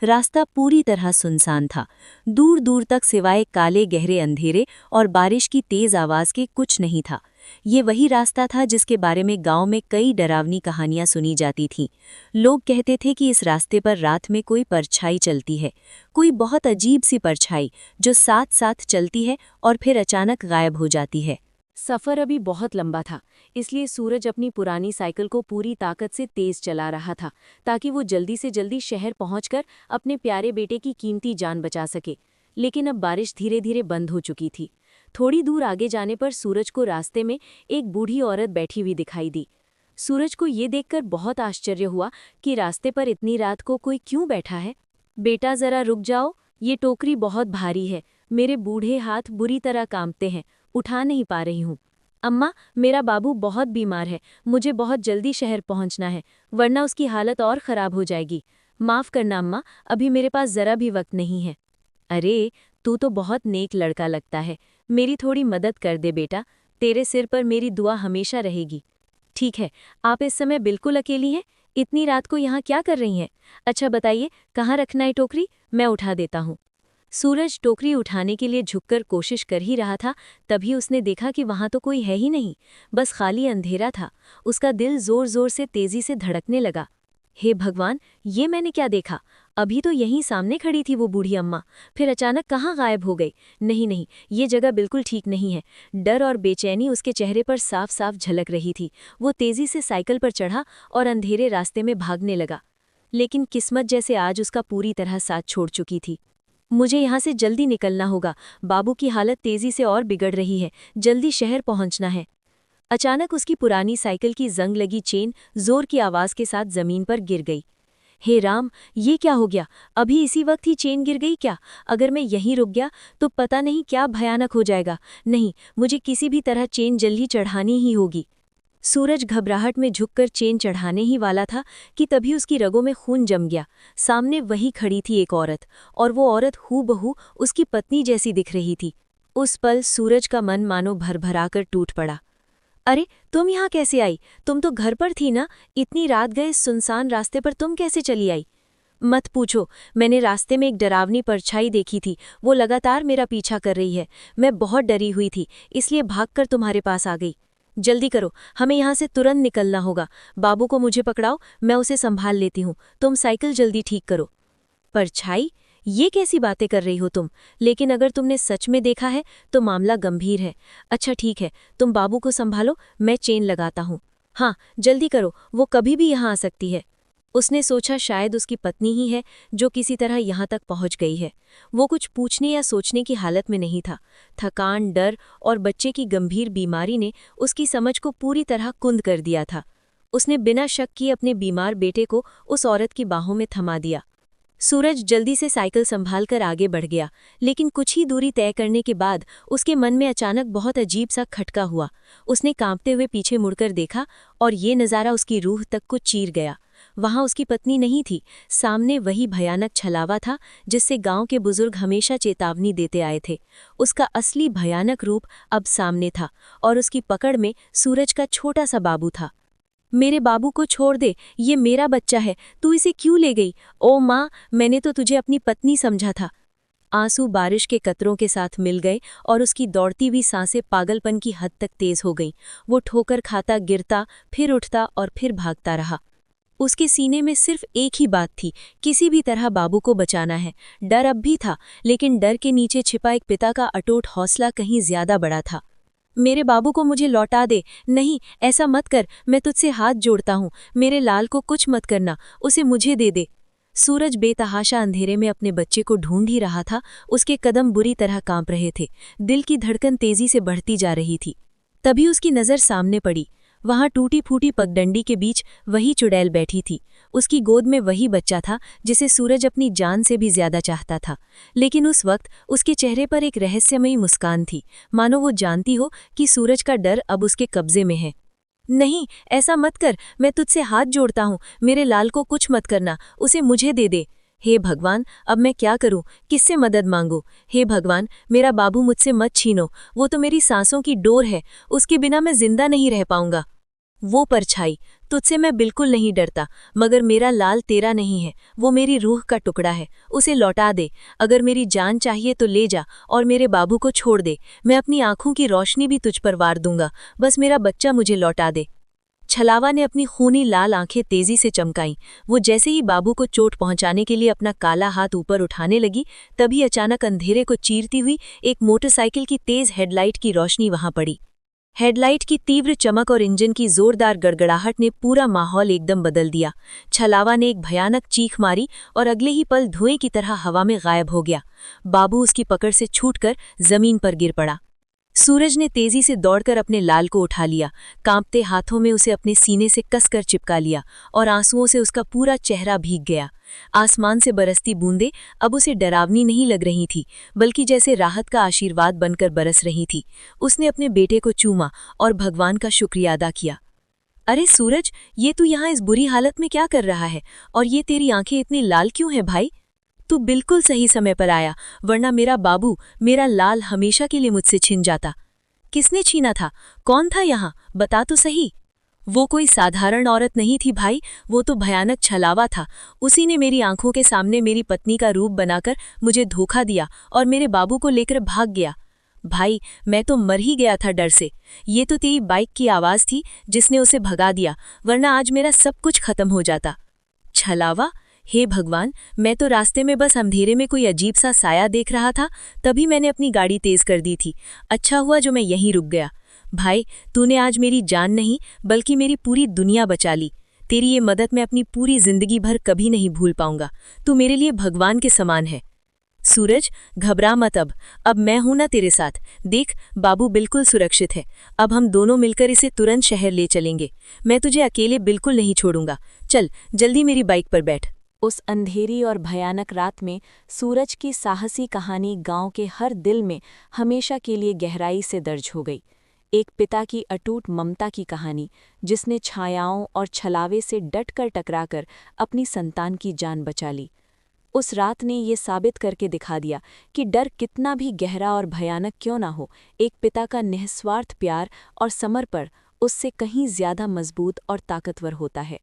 रास्ता पूरी तरह सुनसान था। दूर दूर तक सिवाय काले गहरे अंधेरे और बारिश की तेज आवाज के कुछ नहीं था। ये वही रास्ता था जिसके बारे में गांव में कई डरावनी कहानियां सुनी जाती थीं। लोग कहते थे कि इस रास्ते पर रात में कोई परछाई चलती है, कोई बहुत अजीब सी परछाई जो साथ साथ चलती है और फिर अचानक गायब हो जाती है। सफ़र अभी बहुत लंबा था, इसलिए सूरज अपनी पुरानी साइकिल को पूरी ताकत से तेज चला रहा था ताकि वो जल्दी से जल्दी शहर पहुंचकर अपने प्यारे बेटे की कीमती जान बचा सके। लेकिन अब बारिश धीरे धीरे बंद हो चुकी थी। थोड़ी दूर आगे जाने पर सूरज को रास्ते में एक बूढ़ी औरत बैठी हुई दिखाई दी। सूरज को ये देखकर बहुत आश्चर्य हुआ कि रास्ते पर इतनी रात को कोई क्यों बैठा है। बेटा जरा रुक जाओ, ये टोकरी बहुत भारी है, मेरे बूढ़े हाथ बुरी तरह कांपते हैं, उठा नहीं पा रही हूँ। अम्मा, मेरा बाबू बहुत बीमार है, मुझे बहुत जल्दी शहर पहुँचना है, वरना उसकी हालत और ख़राब हो जाएगी। माफ़ करना अम्मा, अभी मेरे पास ज़रा भी वक्त नहीं है। अरे, तू तो बहुत नेक लड़का लगता है, मेरी थोड़ी मदद कर दे बेटा, तेरे सिर पर मेरी दुआ हमेशा रहेगी। ठीक है, आप इस समय बिल्कुल अकेली हैं? इतनी रात को यहाँ क्या कर रही हैं? अच्छा बताइए, कहाँ रखना है टोकरी, मैं उठा देता हूँ। सूरज टोकरी उठाने के लिए झुककर कोशिश कर ही रहा था, तभी उसने देखा कि वहां तो कोई है ही नहीं, बस खाली अंधेरा था। उसका दिल जोर जोर से तेजी से धड़कने लगा। हे भगवान, ये मैंने क्या देखा? अभी तो यहीं सामने खड़ी थी वो बूढ़ी अम्मा, फिर अचानक कहाँ गायब हो गई? नहीं नहीं, ये जगह बिल्कुल ठीक नहीं है। डर और बेचैनी उसके चेहरे पर साफ साफ झलक रही थी। वो तेजी से साइकिल पर चढ़ा और अंधेरे रास्ते में भागने लगा। लेकिन किस्मत जैसे आज उसका पूरी तरह साथ छोड़ चुकी थी। मुझे यहाँ से जल्दी निकलना होगा, बाबू की हालत तेजी से और बिगड़ रही है, जल्दी शहर पहुँचना है। अचानक उसकी पुरानी साइकिल की जंग लगी चेन जोर की आवाज के साथ जमीन पर गिर गई। हे राम, ये क्या हो गया? अभी इसी वक्त ही चेन गिर गई क्या? अगर मैं यहीं रुक गया तो पता नहीं क्या भयानक हो जाएगा। नहीं, मुझे किसी भी तरह चेन जल्दी चढ़ानी ही होगी। सूरज घबराहट में झुककर चेन चढ़ाने ही वाला था कि तभी उसकी रगों में खून जम गया। सामने वही खड़ी थी एक औरत, और वो औरत हूबहू उसकी पत्नी जैसी दिख रही थी। उस पल सूरज का मन मानो भरभराकर टूट पड़ा। अरे, तुम यहाँ कैसे आई? तुम तो घर पर थी ना? इतनी रात गए इस सुनसान रास्ते पर तुम कैसे चली आई? मत पूछो, मैंने रास्ते में एक डरावनी परछाई देखी थी, वो लगातार मेरा पीछा कर रही है। मैं बहुत डरी हुई थी, इसलिए भागकर तुम्हारे पास आ गई। जल्दी करो, हमें यहाँ से तुरंत निकलना होगा। बाबू को मुझे पकड़ाओ, मैं उसे संभाल लेती हूँ। तुम साइकिल जल्दी ठीक करो। परछाई? ये कैसी बातें कर रही हो तुम? लेकिन अगर तुमने सच में देखा है तो मामला गंभीर है। अच्छा ठीक है, तुम बाबू को संभालो, मैं चेन लगाता हूँ। हाँ, जल्दी करो, वो कभी भी यहाँ आ सकती है। उसने सोचा शायद उसकी पत्नी ही है जो किसी तरह यहाँ तक पहुँच गई है। वो कुछ पूछने या सोचने की हालत में नहीं था। थकान, डर और बच्चे की गंभीर बीमारी ने उसकी समझ को पूरी तरह कुंद कर दिया था। उसने बिना शक किए अपने बीमार बेटे को उस औरत की बाहों में थमा दिया। सूरज जल्दी से साइकिल संभालकर आगे बढ़ गया, लेकिन कुछ ही दूरी तय करने के बाद उसके मन में अचानक बहुत अजीब सा खटका हुआ। उसने कांपते हुए पीछे मुड़कर देखा और ये नज़ारा उसकी रूह तक को चीर गया। वहां उसकी पत्नी नहीं थी, सामने वही भयानक छलावा था जिससे गांव के बुजुर्ग हमेशा चेतावनी देते आए थे। उसका असली भयानक रूप अब सामने था और उसकी पकड़ में सूरज का छोटा सा बाबू था। मेरे बाबू को छोड़ दे, ये मेरा बच्चा है, तू इसे क्यों ले गई? ओ माँ, मैंने तो तुझे अपनी पत्नी समझा था। आंसू बारिश के कतरों के साथ मिल गए और उसकी दौड़ती हुई सांसें पागलपन की हद तक तेज हो गईं। वो ठोकर खाता, गिरता, फिर उठता और फिर भागता रहा। उसके सीने में सिर्फ एक ही बात थी, किसी भी तरह बाबू को बचाना है। डर अब भी था, लेकिन डर के नीचे छिपा एक पिता का अटूट हौसला कहीं ज्यादा बड़ा था। मेरे बाबू को मुझे लौटा दे। नहीं, ऐसा मत कर, मैं तुझसे हाथ जोड़ता हूँ, मेरे लाल को कुछ मत करना, उसे मुझे दे दे। सूरज बेतहाशा अंधेरे में अपने बच्चे को ढूंढ ही रहा था। उसके कदम बुरी तरह कांप रहे थे, दिल की धड़कन तेजी से बढ़ती जा रही थी। तभी उसकी नज़र सामने पड़ी। वहां टूटी फूटी पगडंडी के बीच वही चुड़ैल बैठी थी। उसकी गोद में वही बच्चा था जिसे सूरज अपनी जान से भी ज्यादा चाहता था। लेकिन उस वक्त उसके चेहरे पर एक रहस्यमयी मुस्कान थी, मानो वो जानती हो कि सूरज का डर अब उसके कब्जे में है। नहीं, ऐसा मत कर, मैं तुझसे हाथ जोड़ता हूँ, मेरे लाल को कुछ मत करना, उसे मुझे दे दे। हे भगवान, अब मैं क्या करूं, किससे मदद मांगूं? हे भगवान, मेरा बाबू मुझसे मत छीनो, वो तो मेरी सांसों की डोर है, उसके बिना मैं जिंदा नहीं रह पाऊंगा। वो परछाई, तुझसे मैं बिल्कुल नहीं डरता, मगर मेरा लाल तेरा नहीं है, वो मेरी रूह का टुकड़ा है, उसे लौटा दे। अगर मेरी जान चाहिए तो ले जा और मेरे बाबू को छोड़ दे, मैं अपनी आंखों की रोशनी भी तुझ पर वार दूंगा, बस मेरा बच्चा मुझे लौटा दे। छलावा ने अपनी खूनी लाल आंखें तेजी से चमकाईं। वो जैसे ही बाबू को चोट पहुंचाने के लिए अपना काला हाथ ऊपर उठाने लगी, तभी अचानक अंधेरे को चीरती हुई एक मोटरसाइकिल की तेज हेडलाइट की रोशनी वहां पड़ी। हेडलाइट की तीव्र चमक और इंजन की जोरदार गड़गड़ाहट ने पूरा माहौल एकदम बदल दिया। छलावा ने एक भयानक चीख मारी और अगले ही पल धुएं की तरह हवा में गायब हो गया। बाबू उसकी पकड़ से छूटकर जमीन पर गिर पड़ा। सूरज ने तेजी से दौड़कर अपने लाल को उठा लिया, कांपते हाथों में उसे अपने सीने से कसकर चिपका लिया और आंसुओं से उसका पूरा चेहरा भीग गया। आसमान से बरसती बूंदें अब उसे डरावनी नहीं लग रही थी, बल्कि जैसे राहत का आशीर्वाद बनकर बरस रही थी। उसने अपने बेटे को चूमा और भगवान का शुक्रिया अदा किया। अरे सूरज, ये तू यहाँ इस बुरी हालत में क्या कर रहा है, और ये तेरी आंखें इतनी लाल क्यों हैं भाई? तू बिल्कुल सही समय पर आया, वरना मेरा बाबू, मेरा लाल हमेशा के लिए मुझसे छिन जाता। किसने छीना था? कौन था यहाँ? बता तो सही। वो कोई साधारण औरत नहीं थी भाई, वो तो भयानक छलावा था। उसी ने मेरी आंखों के सामने मेरी पत्नी का रूप बनाकर मुझे धोखा दिया और मेरे बाबू को लेकर भाग गया। भाई, मैं तो मर ही गया था डर से। ये तो तेरी बाइक की आवाज थी जिसने उसे भगा दिया, वरना आज मेरा सब कुछ खत्म हो जाता। छलावा? हे भगवान, मैं तो रास्ते में बस अंधेरे में कोई अजीब सा साया देख रहा था, तभी मैंने अपनी गाड़ी तेज कर दी थी। अच्छा हुआ जो मैं यहीं रुक गया। भाई, तूने आज मेरी जान नहीं बल्कि मेरी पूरी दुनिया बचा ली। तेरी ये मदद मैं अपनी पूरी जिंदगी भर कभी नहीं भूल पाऊंगा। तू मेरे लिए भगवान के समान है। सूरज, घबरा मत, अब मैं हूं ना तेरे साथ। देख, बाबू बिल्कुल सुरक्षित है। अब हम दोनों मिलकर इसे तुरंत शहर ले चलेंगे। मैं तुझे अकेले बिल्कुल नहीं छोड़ूंगा। चल, जल्दी मेरी बाइक पर बैठ। उस अंधेरी और भयानक रात में सूरज की साहसी कहानी गांव के हर दिल में हमेशा के लिए गहराई से दर्ज हो गई। एक पिता की अटूट ममता की कहानी, जिसने छायाओं और छलावे से डटकर टकराकर अपनी संतान की जान बचा ली। उस रात ने ये साबित करके दिखा दिया कि डर कितना भी गहरा और भयानक क्यों ना हो, एक पिता का निस्वार्थ प्यार और समर्पण उससे कहीं ज्यादा मजबूत और ताकतवर होता है।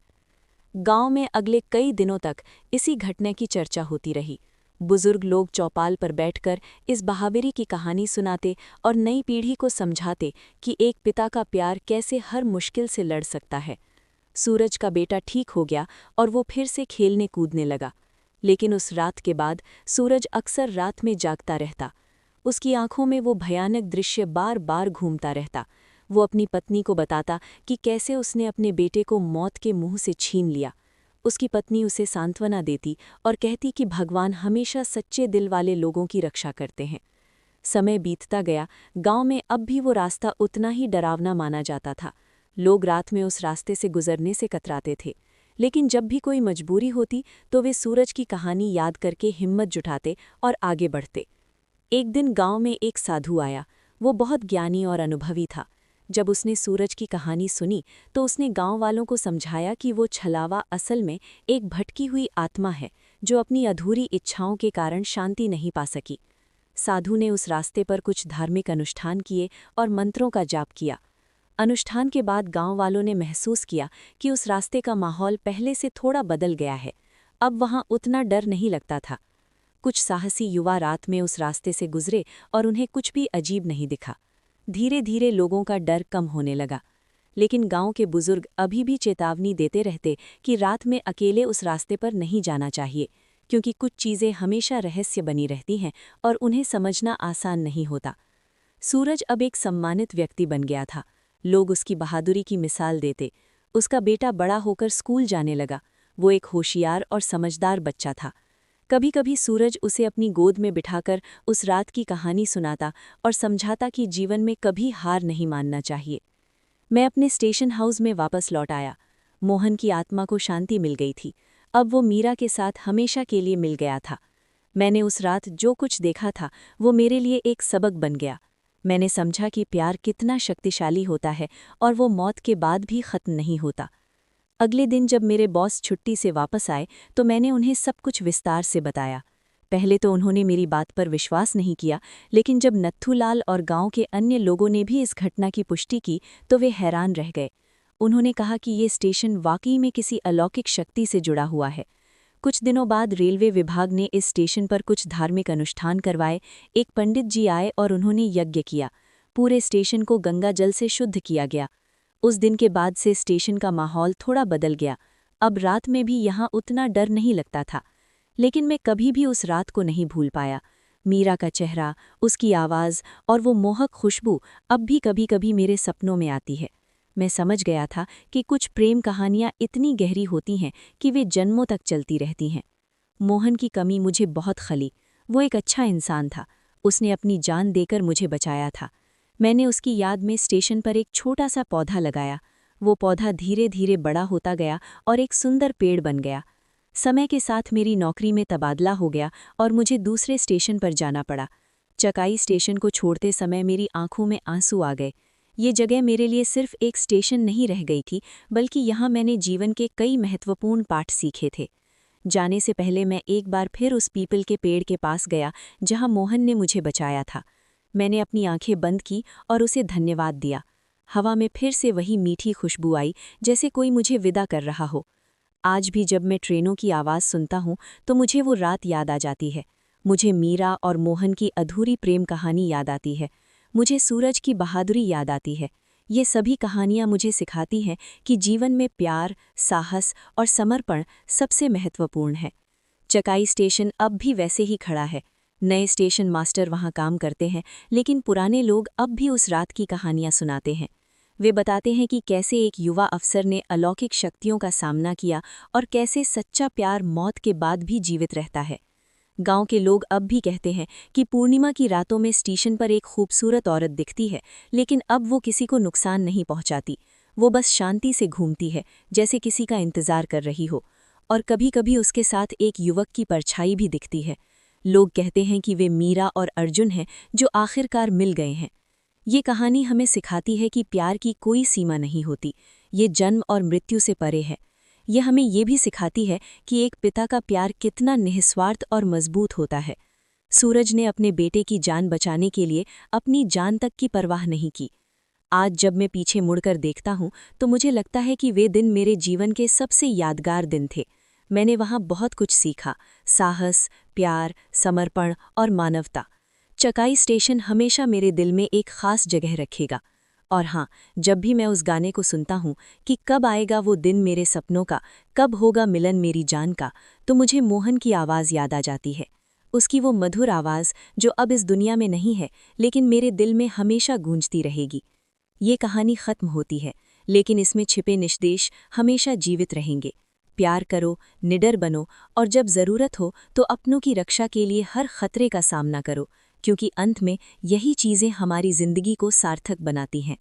गांव में अगले कई दिनों तक इसी घटना की चर्चा होती रही। बुजुर्ग लोग चौपाल पर बैठकर इस बहादुरी की कहानी सुनाते और नई पीढ़ी को समझाते कि एक पिता का प्यार कैसे हर मुश्किल से लड़ सकता है। सूरज का बेटा ठीक हो गया और वो फिर से खेलने कूदने लगा। लेकिन उस रात के बाद सूरज अक्सर रात में जागता रहता। उसकी आंखों में वो भयानक दृश्य बार बार घूमता रहता। वो अपनी पत्नी को बताता कि कैसे उसने अपने बेटे को मौत के मुंह से छीन लिया। उसकी पत्नी उसे सांत्वना देती और कहती कि भगवान हमेशा सच्चे दिल वाले लोगों की रक्षा करते हैं। समय बीतता गया, गांव में अब भी वो रास्ता उतना ही डरावना माना जाता था। लोग रात में उस रास्ते से गुजरने से कतराते थे। लेकिन जब भी कोई मजबूरी होती तो वे सूरज की कहानी याद करके हिम्मत जुटाते और आगे बढ़ते। एक दिन गांव में एक साधु आया। वो बहुत ज्ञानी और अनुभवी था। जब उसने सूरज की कहानी सुनी तो उसने गांव वालों को समझाया कि वो छलावा असल में एक भटकी हुई आत्मा है जो अपनी अधूरी इच्छाओं के कारण शांति नहीं पा सकी। साधु ने उस रास्ते पर कुछ धार्मिक अनुष्ठान किए और मंत्रों का जाप किया। अनुष्ठान के बाद गांव वालों ने महसूस किया कि उस रास्ते का माहौल पहले से थोड़ा बदल गया है। अब वहां उतना डर नहीं लगता था। कुछ साहसी युवा रात में उस रास्ते से गुजरे और उन्हें कुछ भी अजीब नहीं दिखा। धीरे धीरे लोगों का डर कम होने लगा। लेकिन गांव के बुजुर्ग अभी भी चेतावनी देते रहते कि रात में अकेले उस रास्ते पर नहीं जाना चाहिए, क्योंकि कुछ चीज़ें हमेशा रहस्य बनी रहती हैं और उन्हें समझना आसान नहीं होता। सूरज अब एक सम्मानित व्यक्ति बन गया था। लोग उसकी बहादुरी की मिसाल देते। उसका बेटा बड़ा होकर स्कूल जाने लगा। वो एक होशियार और समझदार बच्चा था। कभी कभी सूरज उसे अपनी गोद में बिठाकर उस रात की कहानी सुनाता और समझाता कि जीवन में कभी हार नहीं मानना चाहिए। मैं अपने स्टेशन हाउस में वापस लौट आया। मोहन की आत्मा को शांति मिल गई थी। अब वो मीरा के साथ हमेशा के लिए मिल गया था। मैंने उस रात जो कुछ देखा था वो मेरे लिए एक सबक बन गया। मैंने समझा कि प्यार कितना शक्तिशाली होता है और वो मौत के बाद भी खत्म नहीं होता। अगले दिन जब मेरे बॉस छुट्टी से वापस आए तो मैंने उन्हें सब कुछ विस्तार से बताया। पहले तो उन्होंने मेरी बात पर विश्वास नहीं किया, लेकिन जब नत्थूलाल और गांव के अन्य लोगों ने भी इस घटना की पुष्टि की तो वे हैरान रह गए। उन्होंने कहा कि ये स्टेशन वाकई में किसी अलौकिक शक्ति से जुड़ा हुआ है। कुछ दिनों बाद रेलवे विभाग ने इस स्टेशन पर कुछ धार्मिक अनुष्ठान करवाए। एक पंडित जी आए और उन्होंने यज्ञ किया। पूरे स्टेशन को गंगा जल से शुद्ध किया गया। उस दिन के बाद से स्टेशन का माहौल थोड़ा बदल गया। अब रात में भी यहाँ उतना डर नहीं लगता था। लेकिन मैं कभी भी उस रात को नहीं भूल पाया। मीरा का चेहरा, उसकी आवाज़ और वो मोहक खुशबू अब भी कभी कभी मेरे सपनों में आती है। मैं समझ गया था कि कुछ प्रेम कहानियाँ इतनी गहरी होती हैं कि वे जन्मों तक चलती रहती हैं। मोहन की कमी मुझे बहुत खली। वो एक अच्छा इंसान था। उसने अपनी जान देकर मुझे बचाया था। मैंने उसकी याद में स्टेशन पर एक छोटा सा पौधा लगाया। वो पौधा धीरे धीरे बड़ा होता गया और एक सुंदर पेड़ बन गया। समय के साथ मेरी नौकरी में तबादला हो गया और मुझे दूसरे स्टेशन पर जाना पड़ा। चकाई स्टेशन को छोड़ते समय मेरी आंखों में आंसू आ गए। ये जगह मेरे लिए सिर्फ एक स्टेशन नहीं रह गई थी, बल्कि यहाँ मैंने जीवन के कई महत्वपूर्ण पाठ सीखे थे। जाने से पहले मैं एक बार फिर उस पीपल के पेड़ के पास गया जहाँ मोहन ने मुझे बचाया था। मैंने अपनी आंखें बंद की और उसे धन्यवाद दिया। हवा में फिर से वही मीठी खुशबू आई, जैसे कोई मुझे विदा कर रहा हो। आज भी जब मैं ट्रेनों की आवाज़ सुनता हूँ तो मुझे वो रात याद आ जाती है। मुझे मीरा और मोहन की अधूरी प्रेम कहानी याद आती है। मुझे सूरज की बहादुरी याद आती है। ये सभी कहानियाँ मुझे सिखाती हैं कि जीवन में प्यार, साहस और समर्पण सबसे महत्वपूर्ण है। चकाई स्टेशन अब भी वैसे ही खड़ा है। नए स्टेशन मास्टर वहाँ काम करते हैं, लेकिन पुराने लोग अब भी उस रात की कहानियाँ सुनाते हैं। वे बताते हैं कि कैसे एक युवा अफसर ने अलौकिक शक्तियों का सामना किया और कैसे सच्चा प्यार मौत के बाद भी जीवित रहता है। गांव के लोग अब भी कहते हैं कि पूर्णिमा की रातों में स्टेशन पर एक खूबसूरत औरत दिखती है, लेकिन अब वो किसी को नुकसान नहीं पहुंचाती। वो बस शांति से घूमती है, जैसे किसी का इंतजार कर रही हो। और कभी-कभी उसके साथ एक युवक की परछाई भी दिखती है। लोग कहते हैं कि वे मीरा और अर्जुन हैं जो आखिरकार मिल गए हैं। ये कहानी हमें सिखाती है कि प्यार की कोई सीमा नहीं होती। ये जन्म और मृत्यु से परे है। ये हमें ये भी सिखाती है कि एक पिता का प्यार कितना निस्वार्थ और मजबूत होता है। सूरज ने अपने बेटे की जान बचाने के लिए अपनी जान तक की परवाह नहीं की। आज जब मैं पीछे मुड़कर देखता हूँ तो मुझे लगता है कि वे दिन मेरे जीवन के सबसे यादगार दिन थे। मैंने वहाँ बहुत कुछ सीखा, साहस, प्यार, समर्पण और मानवता। चकाई स्टेशन हमेशा मेरे दिल में एक खास जगह रखेगा। और हाँ, जब भी मैं उस गाने को सुनता हूँ कि कब आएगा वो दिन मेरे सपनों का, कब होगा मिलन मेरी जान का, तो मुझे मोहन की आवाज़ याद आ जाती है। उसकी वो मधुर आवाज़ जो अब इस दुनिया में नहीं है, लेकिन मेरे दिल में हमेशा गूंजती रहेगी। ये कहानी खत्म होती है, लेकिन इसमें छिपे निष्देश हमेशा जीवित रहेंगे। प्यार करो, निडर बनो और जब ज़रूरत हो तो अपनों की रक्षा के लिए हर खतरे का सामना करो, क्योंकि अंत में यही चीज़ें हमारी ज़िंदगी को सार्थक बनाती हैं।